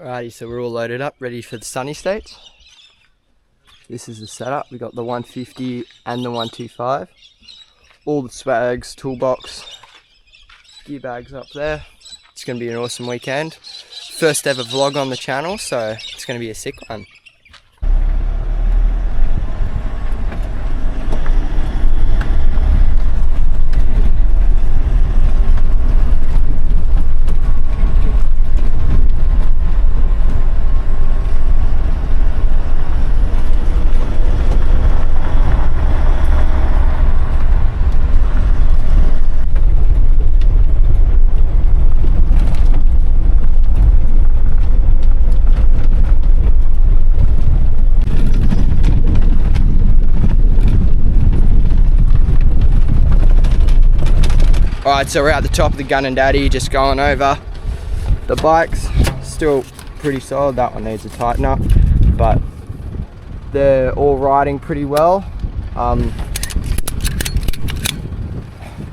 Alrighty, so we're all loaded up, ready for the sunny states. This is the setup. We got the 150 and the 125. All the swags, toolbox, gear bags up there. It's going to be an awesome weekend. First ever vlog on the channel, so it's going to be a sick one. Alright, so we're at the top of the Gun and Daddy, just going over the bikes. Still pretty solid. That one needs a tighten up, but they're all riding pretty well.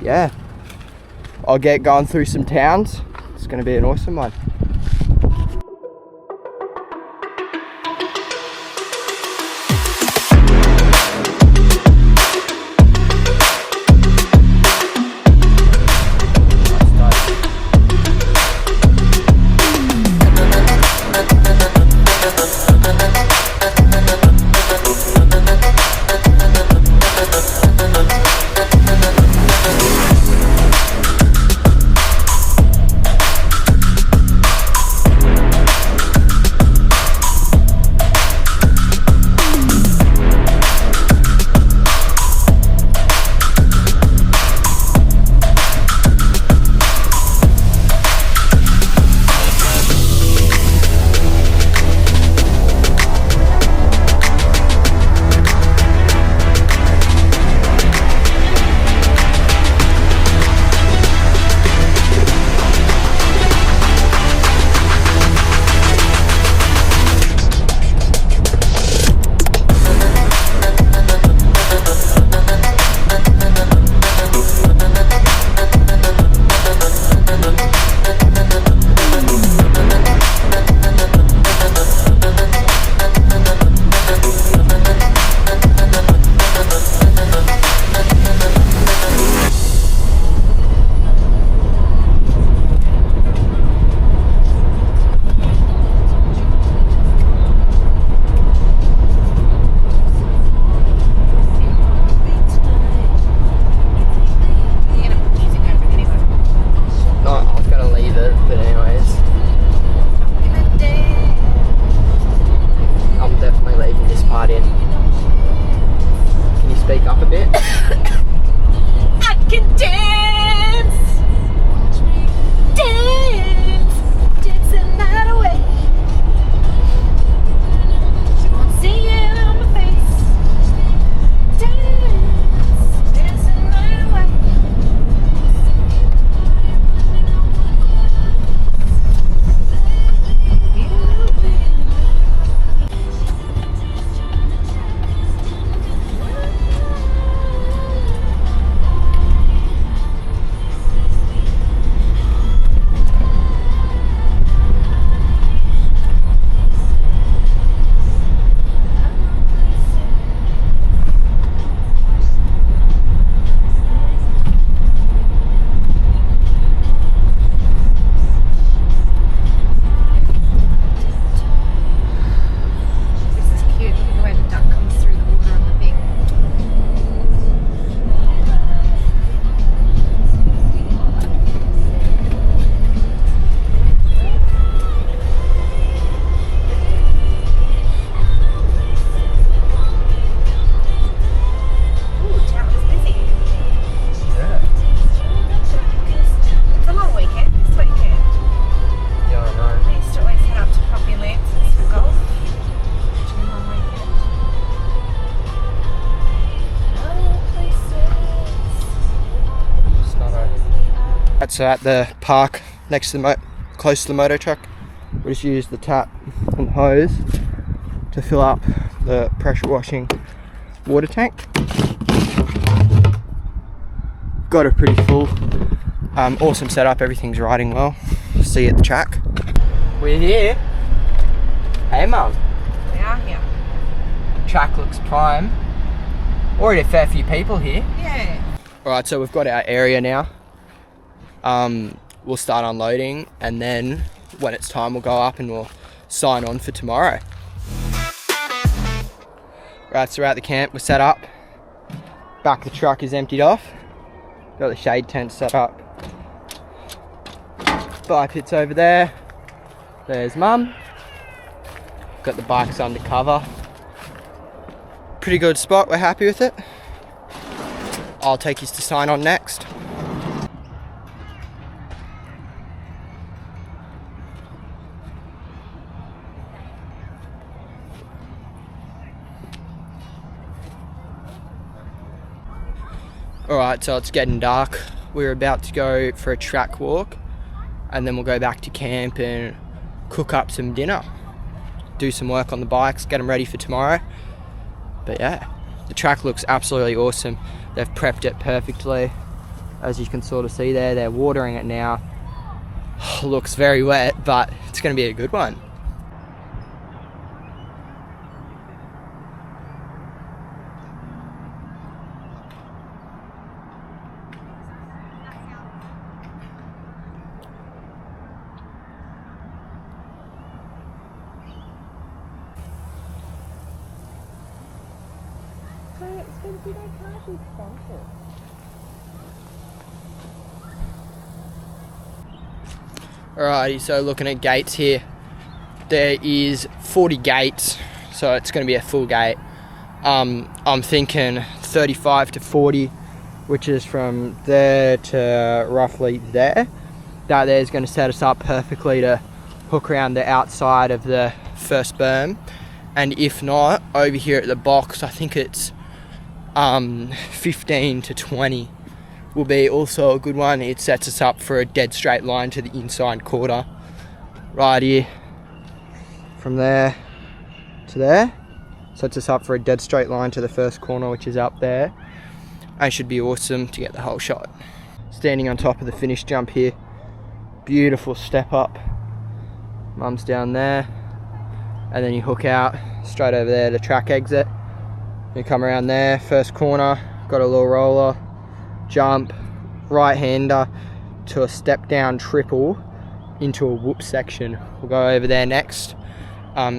Yeah, I'll get going through some towns. It's going to be an awesome one. So at the park next to the close to the motor truck, we just used the tap and hose to fill up the pressure washing water tank. Got it pretty full. Awesome setup, everything's riding well. See you at the track. We're here Hey Mum. We are here. Track looks prime. Already a fair few people here. Yeah. Alright, so we've got our area now. We'll start unloading, and then when it's time we'll go up and we'll sign on for tomorrow. Right, so we're at the camp, we're set up. Back of the truck is emptied off. Got the shade tent set up. Bike pit's over there. There's Mum. Got the bikes under cover. Pretty good spot, we're happy with it. I'll take you to sign on next. Alright, so it's getting dark. We're about to go for a track walk, and then we'll go back to camp and cook up some dinner. Do some work on the bikes, get them ready for tomorrow. But yeah, the track looks absolutely awesome. They've prepped it perfectly. As you can sort of see there, they're watering it now. Looks very wet, but it's going to be a good one. Alrighty, so looking at gates here, there is 40 gates, so it's going to be a full gate. I'm thinking 35 to 40, which is from there to roughly there. That there is going to set us up perfectly to hook around the outside of the first berm. And if not, over here at the box, I think it's 15 to 20 will be also a good one. It sets us up for a dead straight line to the inside quarter. Right here, from there to there. Sets us up for a dead straight line to the first corner, which is up there. And should be awesome to get the whole shot. Standing on top of the finish jump here. Beautiful step up. Mum's down there. And then you hook out straight over there to track exit. You come around there, first corner, got a little roller, jump, right hander to a step down triple into a whoop section. We'll go over there next.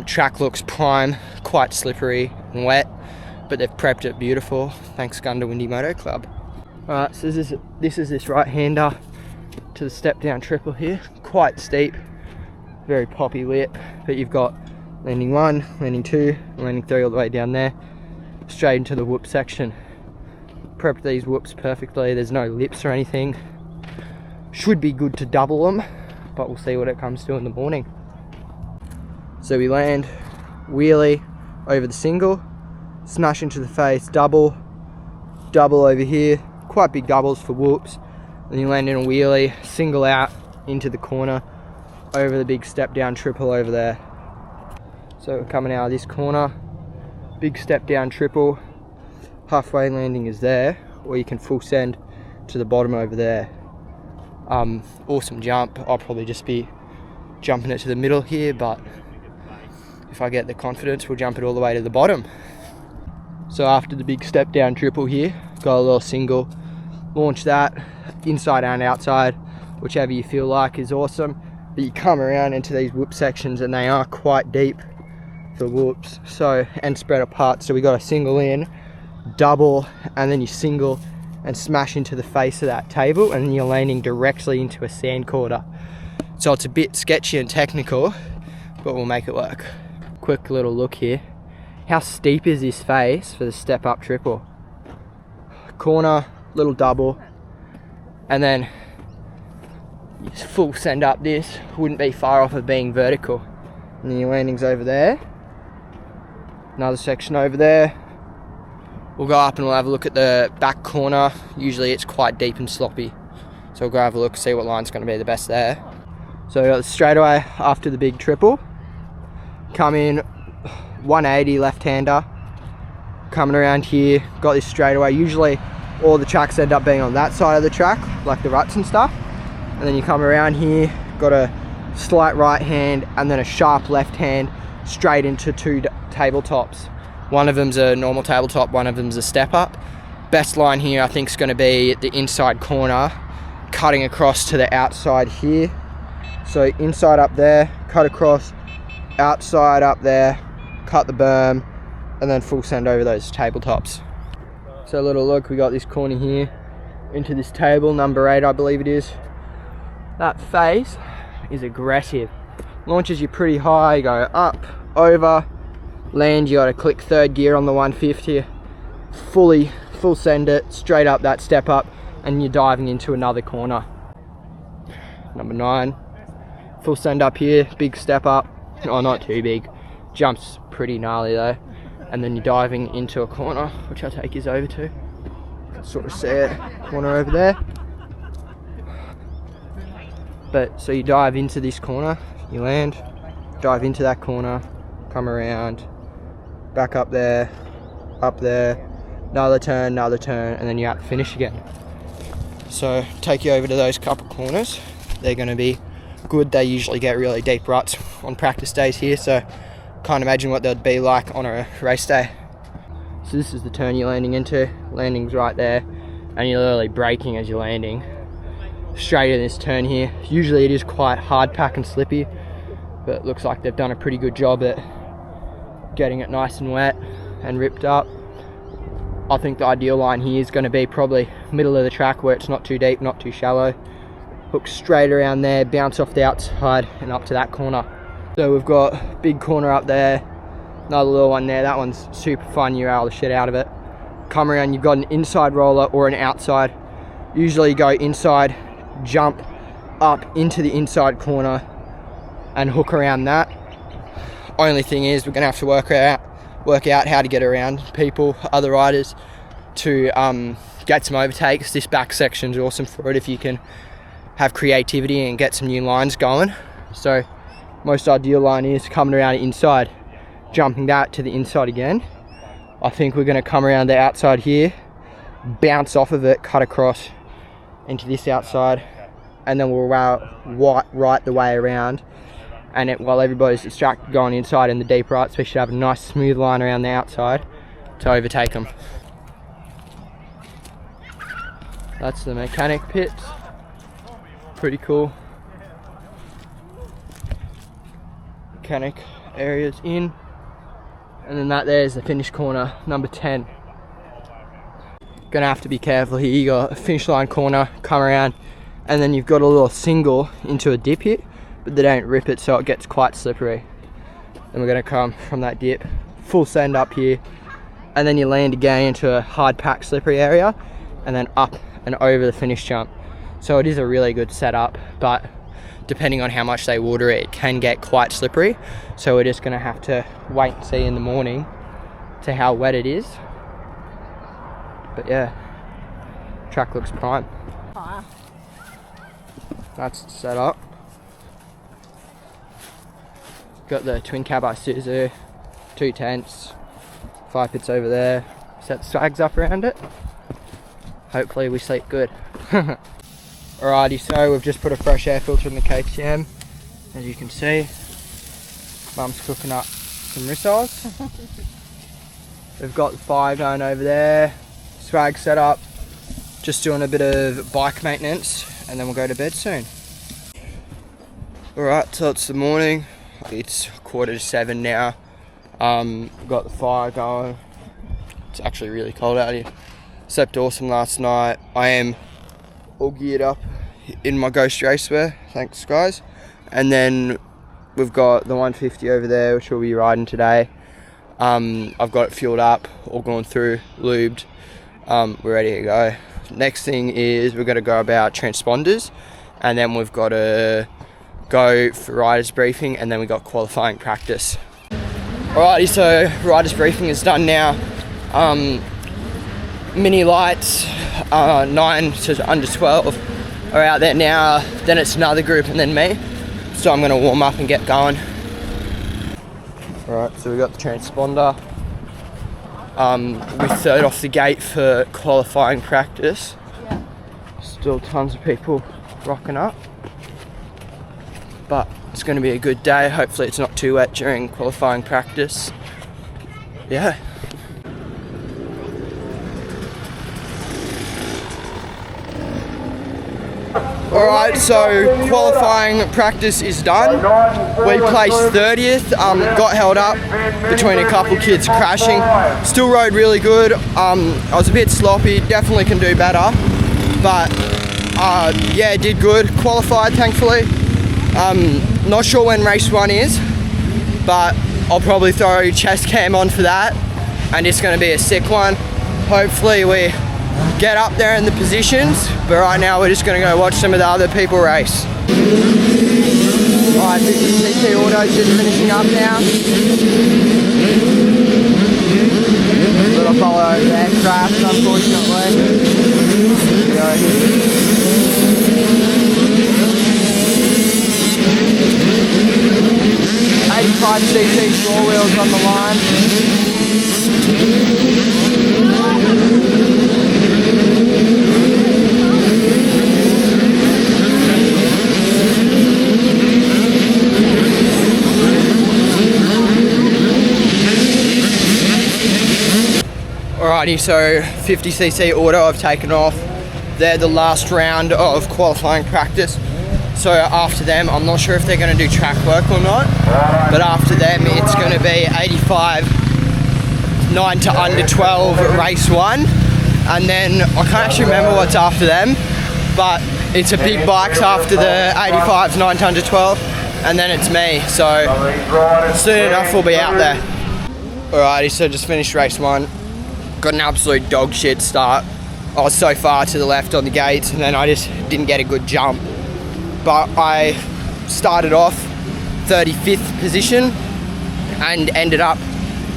Track looks prime, quite slippery and wet, but they've prepped it beautiful. Thanks Gundawindi Moto Club. Alright, so this is this right hander to the step down triple here. Quite steep, very poppy lip, but you've got landing 1, landing 2, landing 3 all the way down there, straight into the whoop section. Prepped these whoops perfectly, there's no lips or anything. Should be good to double them, but we'll see what it comes to in the morning. So we land, wheelie over the single, smash into the face, double over here, quite big doubles for whoops. Then you land in a wheelie, single out into the corner, over the big step down triple over there. So we're coming out of this corner, big step down triple, halfway landing is there, or you can full send to the bottom over there. Awesome jump. I'll probably just be jumping it to the middle here, but if I get the confidence, we'll jump it all the way to the bottom. So after the big step down triple here, got a little single, launch that inside and outside, whichever you feel like is awesome. But you come around into these whoop sections and they are quite deep for whoops, so, and spread apart. So we got a single in, double, and then you single and smash into the face of that table, and then you're landing directly into a sand quarter. So it's a bit sketchy and technical, but we'll make it work. Quick little look here. How steep is this face for the step up triple? Corner, little double, and then you full send up this, wouldn't be far off of being vertical. And then your landing's over there. Another section over there. We'll go up and we'll have a look at the back corner. Usually it's quite deep and sloppy, so we'll go have a look, see what line's going to be the best there. So we got straight away after the big triple, come in 180 left-hander, coming around here, got this straight away. Usually all the tracks end up being on that side of the track, like the ruts and stuff, and then you come around here, got a slight right hand and then a sharp left hand straight into two tabletops. One of them's a normal tabletop, one of them's a step up. Best line here I think is going to be the inside corner, cutting across to the outside here. So inside up there, cut across, outside up there, cut the berm, and then full send over those tabletops. So a little look, we got this corner here into this table, number 8 I believe it is. That face is aggressive. Launches you pretty high, you go up, over, land, you got to click third gear on the 150, full send it, straight up that step up, and you're diving into another corner. Number 9, full send up here, big step up, oh not too big, jumps pretty gnarly though, and then you're diving into a corner, which I'll take you over to. You can sort of see it, corner over there. But so you dive into this corner, you land, dive into that corner, come around, back up there, another turn, and then you're out to finish again. So take you over to those couple corners. They're going to be good. They usually get really deep ruts on practice days here, so can't imagine what they'd be like on a race day. So this is the turn you're landing into. Landing's right there, and you're literally braking as you're landing straight in this turn here. Usually it is quite hard pack and slippy, but it looks like they've done a pretty good job at getting it nice and wet and ripped up. I think the ideal line here is going to be probably middle of the track where it's not too deep, not too shallow. Hook straight around there, bounce off the outside and up to that corner. So we've got big corner up there, another little one there. That one's super fun, you're able to shit out of it. Come around, you've got an inside roller or an outside. Usually you go inside, jump up into the inside corner and hook around that. Only thing is we're going to have to work out how to get around people, other riders, to get some overtakes. This back section's awesome for it if you can have creativity and get some new lines going. So most ideal line is coming around the inside, jumping that to the inside again. I think we're going to come around the outside here, bounce off of it, cut across into this outside, and then we'll right the way around. And while everybody's distracted going inside in the deep ruts, we should have a nice smooth line around the outside to overtake them. That's the mechanic pit. Pretty cool. Mechanic areas in. And then that there's the finish corner, number 10. Gonna have to be careful here. You got a finish line corner, come around, and then you've got a little single into a dip here, but they don't rip it, so it gets quite slippery. Then we're going to come from that dip, full send up here, and then you land again into a hard pack slippery area, and then up and over the finish jump. So it is a really good setup, but depending on how much they water it, it can get quite slippery. So we're just going to have to wait and see in the morning to how wet it is. But yeah, track looks prime. That's the setup. Got the twin cab Isuzu, 2 tents, 5 pits over there. Set the swags up around it. Hopefully we sleep good. Alrighty, so we've just put a fresh air filter in the KTM. As you can see, Mum's cooking up some rissoles. We've got the fire going over there, swag set up, just doing a bit of bike maintenance, and then we'll go to bed soon. Alright, so it's the morning. It's 6:45 now. We've got the fire going. It's actually really cold out here. Slept awesome last night. I am all geared up in my Ghost racewear, thanks guys. And then we've got the 150 over there, which we'll be riding today. I've got it fueled up, all gone through, lubed. We're ready to go. Next thing is we're going to go about transponders, and then we've got to go for riders briefing, and then we got qualifying practice. Alrighty, so riders briefing is done now. Mini lights, 9 to under 12 are out there now. Then it's another group and then me. So I'm going to warm up and get going. Alright, so we got the transponder. We're third off the gate for qualifying practice. Still tons of people rocking up. But It's going to be a good day. Hopefully it's not too wet during qualifying practice. Yeah. Alright, so qualifying practice is done. We placed 30th, got held up between a couple kids crashing. Still rode really good. I was a bit sloppy, definitely can do better. But yeah, did good. Qualified, thankfully. Not sure when race 1 is, but I'll probably throw chest cam on for that. And it's going to be a sick one. Hopefully we get up there in the positions, but right now we're just going to go watch some of the other people race. Alright, 50cc Auto's just finishing up now. Little follow there, crashed unfortunately. There we go. 85cc floor wheels on the line. Alrighty, so 50cc Auto I've taken off. They're the last round of qualifying practice. So after them, I'm not sure if they're going to do track work or not, but after them it's going to be 85, 9 to under 12 race 1, and then I can't actually remember what's after them, but it's a big bikes after the 85s, 9 to under 12, and then it's me, so soon enough we'll be out there. Alrighty, so just finished race 1. Got an absolute dog shit start. I was so far to the left on the gates and then I just didn't get a good jump. But I started off 35th position and ended up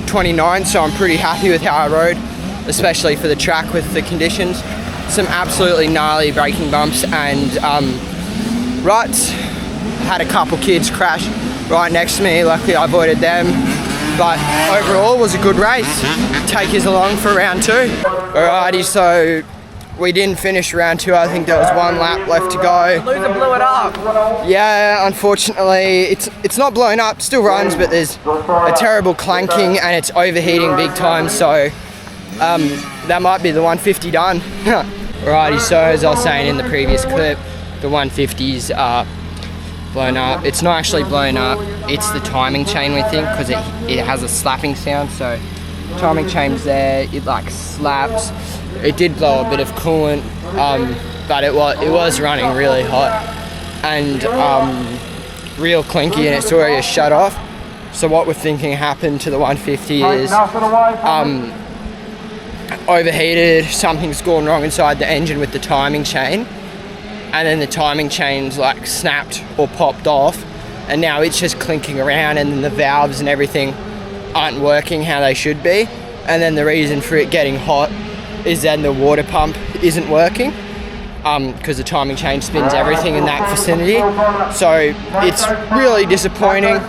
29th, so I'm pretty happy with how I rode, especially for the track with the conditions. Some absolutely gnarly braking bumps and ruts. Had a couple kids crash right next to me, luckily I avoided them. But overall was a good race. Take us along for round 2. Alrighty, so we didn't finish round 2. I think there was 1 lap left to go. Loser blew it up. Yeah, unfortunately, it's not blown up, still runs, but there's a terrible clanking and it's overheating big time, so that might be the 150 done. Alrighty, so as I was saying in the previous clip, the 150s are blown up. It's not actually blown up, it's the timing chain we think, because it has a slapping sound, so timing chain's there, it like slaps. It did blow a bit of coolant, but it was running really hot and real clinky, and it's already shut off. So what we're thinking happened to the 150 is overheated, something's gone wrong inside the engine with the timing chain, and then the timing chain's like snapped or popped off, and now it's just clinking around, and then the valves and everything aren't working how they should be, and then the reason for it getting hot is then the water pump isn't working, because the timing chain spins everything in that vicinity. So it's really disappointing.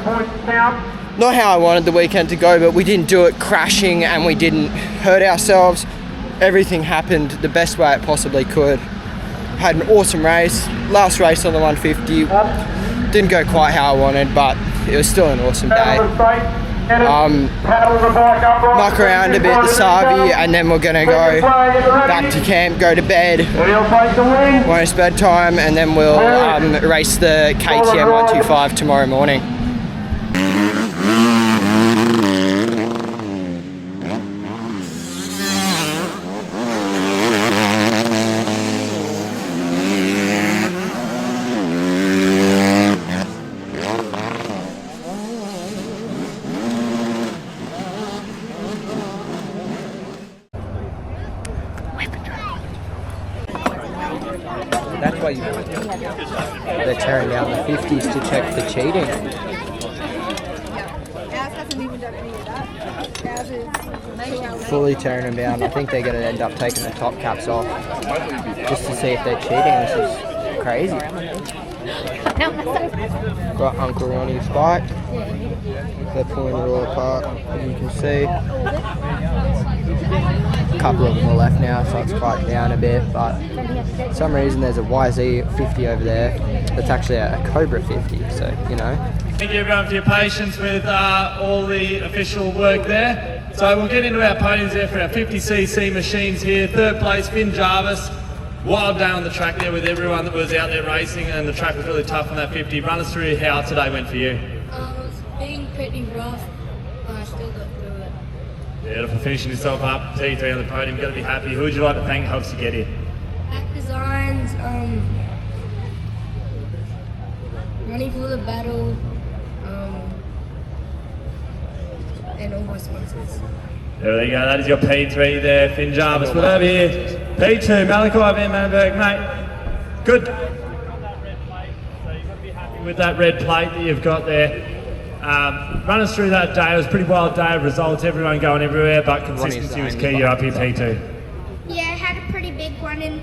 Not how I wanted the weekend to go, but we didn't do it crashing and we didn't hurt ourselves. Everything happened the best way it possibly could. Had an awesome race. Last race on the 150. Didn't go quite how I wanted, but it was still an awesome day. Muck around a bit the Savi, and then we're gonna go back to camp, go to bed when it's bedtime, and then we'll race the KTM 125 tomorrow morning. That's why they're tearing down the 50s to check for cheating. Fully tearing them down. I think they're going to end up taking the top caps off just to see if they're cheating. This is crazy. Got Uncle Ronnie's bike. They're pulling it all apart, as you can see. couple of them are left now, so it's quite down a bit, but for some reason there's a YZ 50 over there that's actually a Cobra 50, so you know. Thank you everyone for your patience with all the official work there. So we'll get into our podiums there for our 50cc machines here. Third place, Finn Jarvis. Wild day on the track there with everyone that was out there racing, and the track was really tough on that 50. Run us through how today went for you. It was being pretty rough, but I still got through it. Beautiful, finishing yourself up, T3 on the podium, got to be happy. Who would you like to thank helps you get here? Back Designs, Running for the Battle, and all my sponsors. There you go, that is your P3 there, Finn Jarvis. But over here, P2, Malachi Van Manenberg, mate. Good. So you've got to be happy with that red plate that you've got there. Run us through that day. It was a pretty wild day of results, everyone going everywhere, but consistency was key. You're up here, P2. Yeah, I had a pretty big one in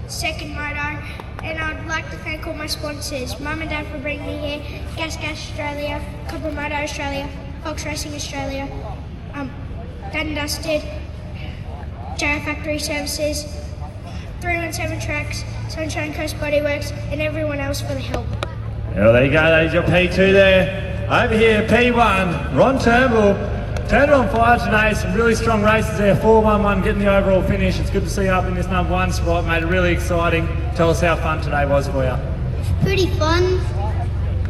second moto, and I'd like to thank all my sponsors, Mum and Dad for bringing me here, Gas Australia, Cobra Moto Australia, Fox Racing Australia, Dun & Dusted, JR Factory Services, 317 Tracks, Sunshine Coast Bodyworks, and everyone else for the help. Well, there you go, that is your P2 there. Over here, P1, Ron Turnbull. Turned it on fire today, some really strong races there, 4-1-1 getting the overall finish. It's good to see you up in this number one spot, made it really exciting. Tell us how fun today was for you. Pretty fun.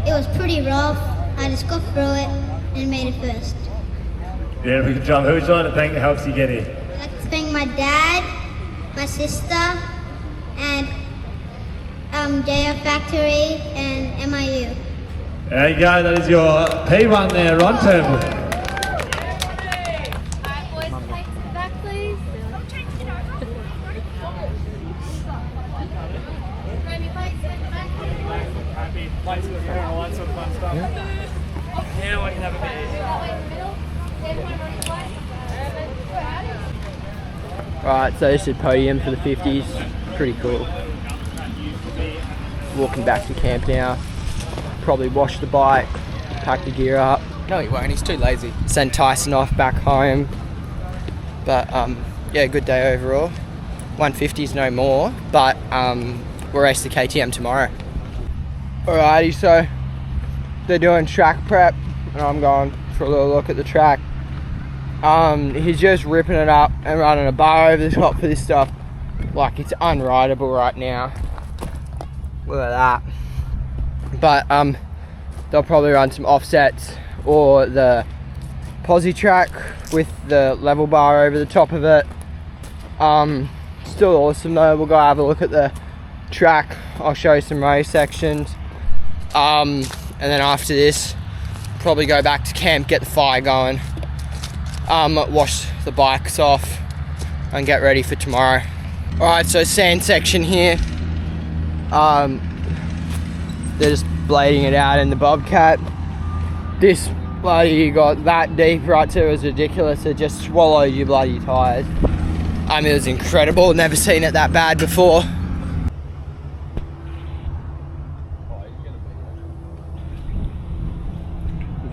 It was pretty rough. I just got through it and made it first. Yeah, good job. Who would you like to thank that helps you get here? I'd like to thank my dad, my sister, and JR Factory and MIU. There you go, that is your P1 there, Ron Turnbull. Boys, take it back, please. Happy, plates in the front, all that sort of fun stuff. Yeah, we can have a bit. Right, so this is podium for the 50s, pretty cool. Walking back to camp now, probably wash the bike, pack the gear up. No he won't, he's too lazy. Send Tyson off back home. But yeah, good day overall. 150s no more, but we'll race the KTM tomorrow. Alrighty, so they're doing track prep and I'm going for a little look at the track. He's just ripping it up and running a bar over the top for this stuff. Like, it's unrideable right now. Look at that. But they'll probably run some offsets or the posi track with the level bar over the top of it. Still awesome though. We'll go have a look at the track. I'll show you some race sections. And then after this, probably go back to camp, get the fire going. Wash the bikes off and get ready for tomorrow. Alright, so sand section here. They're just blading it out in the Bobcat. This bloody got that deep right to it was ridiculous. It just swallowed your bloody tyres. I mean, it was incredible. Never seen it that bad before.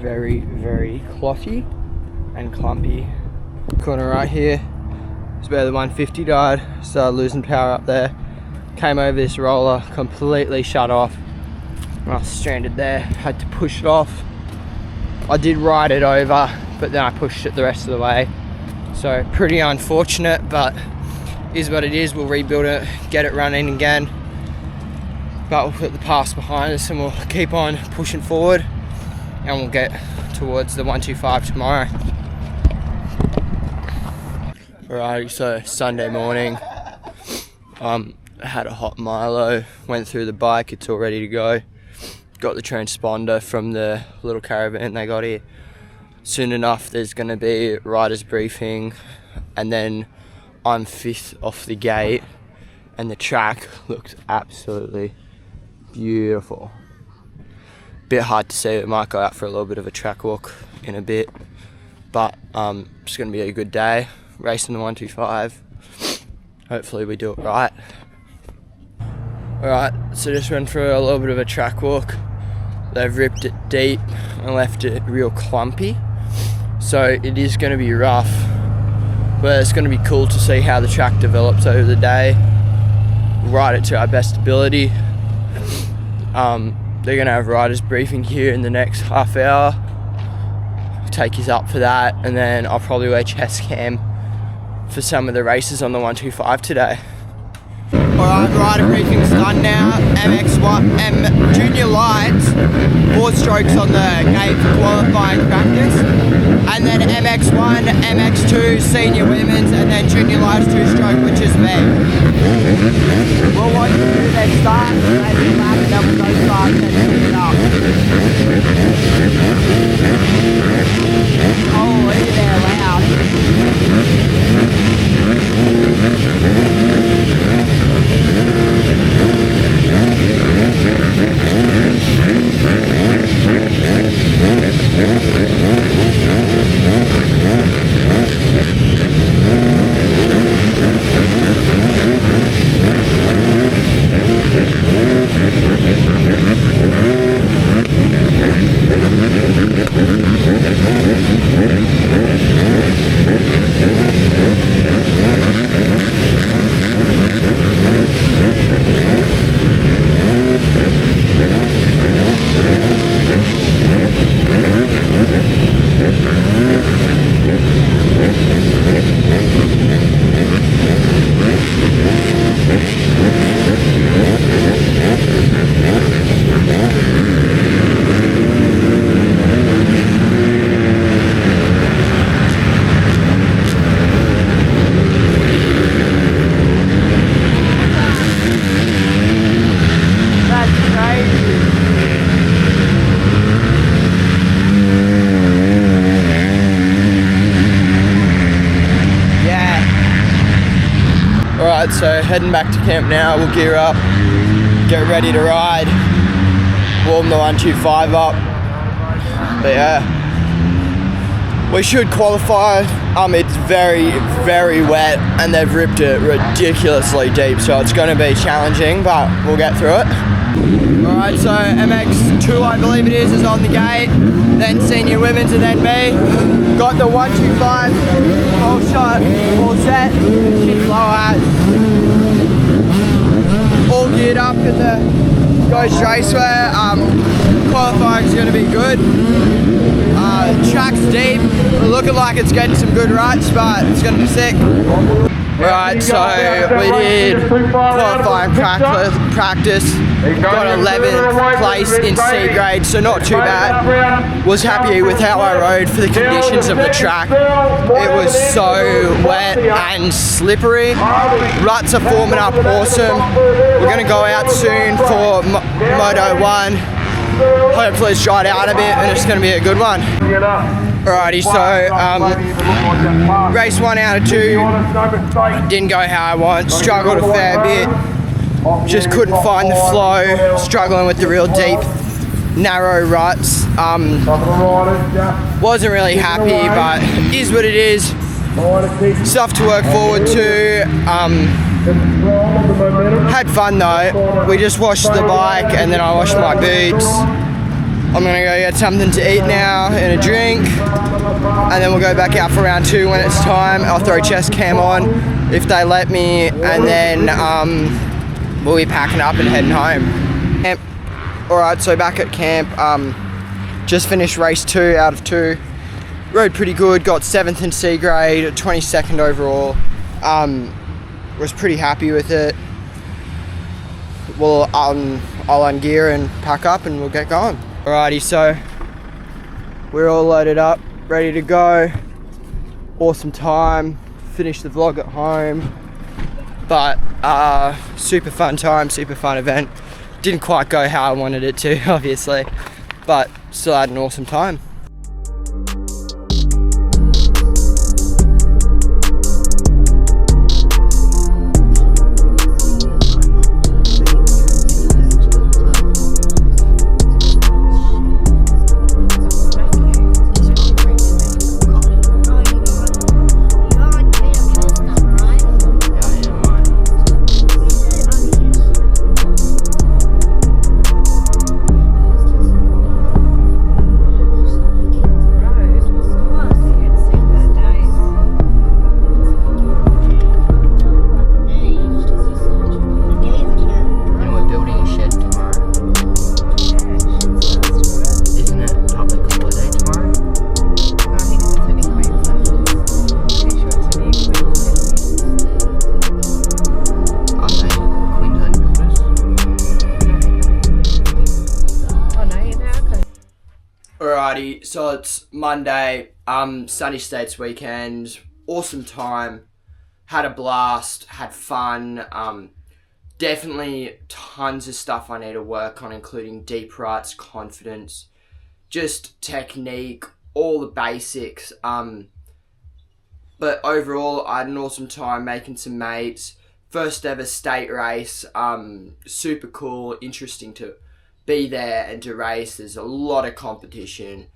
Very, very clothy and clumpy. Corner right here is where the 150 died. Started losing power up there. Came over this roller, completely shut off. I was stranded there, had to push it off. I did ride it over, but then I pushed it the rest of the way. So pretty unfortunate, but is what it is. We'll rebuild it, get it running again. But we'll put the past behind us and we'll keep on pushing forward and we'll get towards the 125 tomorrow. Alrighty, so Sunday morning, I had a hot Milo, went through the bike, it's all ready to go. Got the transponder from the little caravan they got here. Soon enough there's going to be riders briefing and then I'm 5th off the gate and the track looked absolutely beautiful. Bit hard to see, we might go out for a little bit of a track walk in a bit, but it's going to be a good day, racing the 125. Hopefully we do it right. Alright, so just went for a little bit of a track walk. They've ripped it deep and left it real clumpy, so it is going to be rough. But it's going to be cool to see how the track develops over the day. We'll ride it to our best ability. They're going to have riders briefing here in the next half hour. Take us up for that, and then I'll probably wear chest cam for some of the races on the 125 today. Alright, rider briefing's done now. MX1, Junior Lights, 4 strokes on the gate for qualifying practice. And then MX1, MX2, Senior Women's, and then Junior Lights 2-stroke, which is me. We'll watch their start, maybe a lap, and then we'll go fast and pick it up. Holy, they're loud. So heading back to camp now, we'll gear up, get ready to ride, warm the 125 up. But yeah, we should qualify. It's very, very wet and they've ripped it ridiculously deep, so it's going to be challenging, but we'll get through it. Alright, so MX2 I believe it is on the gate, then Senior Women's and then me. Got the 125, all shot, all set, shit blowout. All geared up in the Ghost Raceway. Qualifying's going to be good. Track's deep, looking like it's getting some good ruts, but it's going to be sick. Right, so we did qualifying practice, got 11th place in C grade, so not too bad. Was happy with how I rode for the conditions of the track. It was so wet and slippery. Ruts are forming up awesome. We're going to go out soon for Moto 1. Hopefully it's dried out a bit and it's going to be a good one. Alrighty, so race 1 out of 2 didn't go how I want, struggled a fair bit, just couldn't find the flow, struggling with the real deep, narrow ruts. Wasn't really happy, but is what it is. Stuff to work forward to. Had fun though. We just washed the bike and then I washed my boots. I'm gonna go get something to eat now and a drink, and then we'll go back out for round 2 when it's time. I'll throw chest cam on if they let me, and then we'll be packing up and heading home. Camp. Alright, so back at camp, just finished race 2 out of 2. Rode pretty good, got 7th in C grade, 22nd overall. Was pretty happy with it. Well, I'll ungear and pack up and we'll get going. Alrighty, so we're all loaded up, ready to go. Awesome time, finished the vlog at home. But super fun time, super fun event. Didn't quite go how I wanted it to, obviously, but still had an awesome time. Alrighty, so it's Monday, Sunny States weekend, awesome time, had a blast, had fun, definitely tons of stuff I need to work on, including deep rights, confidence, just technique, all the basics, but overall I had an awesome time making some mates, first ever state race, super cool, interesting to be there and to race. There's a lot of competition.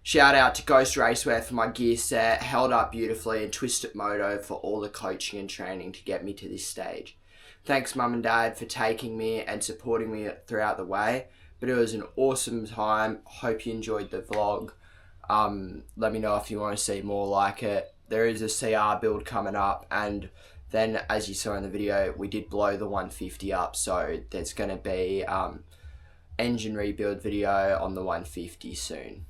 Shout out to Ghost Racewear for my gear set, held up beautifully, and Twisted Moto for all the coaching and training to get me to this stage. Thanks Mum and Dad for taking me and supporting me throughout the way, but it was an awesome time. Hope you enjoyed the vlog. Let me know if you want to see more like it. There is a CR build coming up, and then as you saw in the video, we did blow the 150 up, so there's going to be engine rebuild video on the 150 soon.